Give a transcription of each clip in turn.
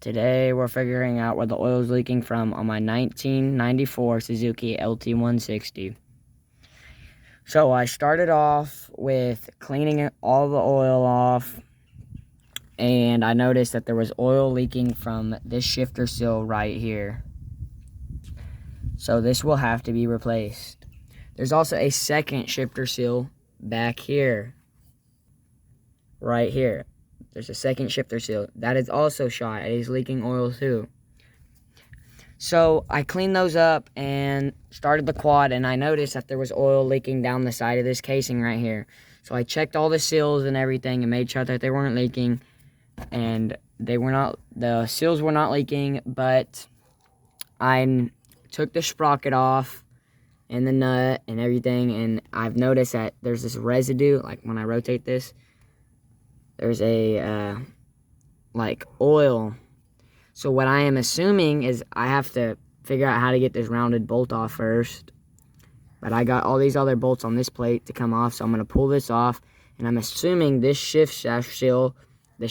Today we're figuring out where the oil is leaking from on my 1994 Suzuki lt160. So I started off with cleaning all the oil off, and I noticed that there was oil leaking from this shifter seal right here. So this will have to be replaced. There's also a second shifter seal back here. Right here. There's a second shifter seal. That is also shot. It is leaking oil too. So I cleaned those up and started the quad, and I noticed that there was oil leaking down the side of this casing right here. So I checked all the seals and everything and made sure that they weren't leaking. And the seals were not leaking, but I took the sprocket off and the nut and everything, and I've noticed that there's this residue, like when I rotate this, there's a like oil. So what I am assuming is I have to figure out how to get this rounded bolt off first. But I got all these other bolts on this plate to come off, so I'm going to pull this off. And I'm assuming this shift shaft seal, the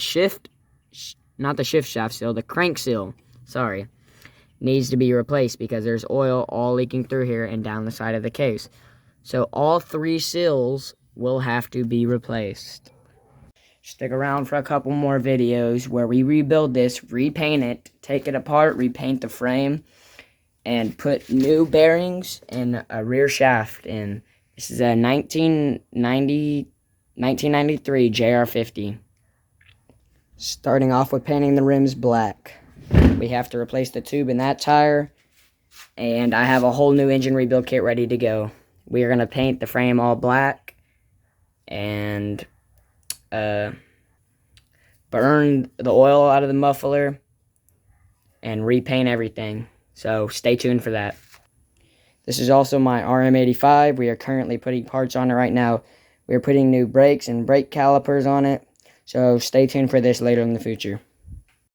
crank seal, sorry, needs to be replaced because there's oil all leaking through here and down the side of the case. So all three seals will have to be replaced. Stick around for a couple more videos where we rebuild this, repaint it, take it apart, repaint the frame, and put new bearings and a rear shaft in. This is a 1993 JR50. Starting off with painting the rims black. We have to replace the tube in that tire, and I have a whole new engine rebuild kit ready to go. We are going to paint the frame all black and burn the oil out of the muffler and repaint everything. So stay tuned for that. This is also my RM85. We are currently putting parts on it right now. We are putting new brakes and brake calipers on it. So stay tuned for this later in the future.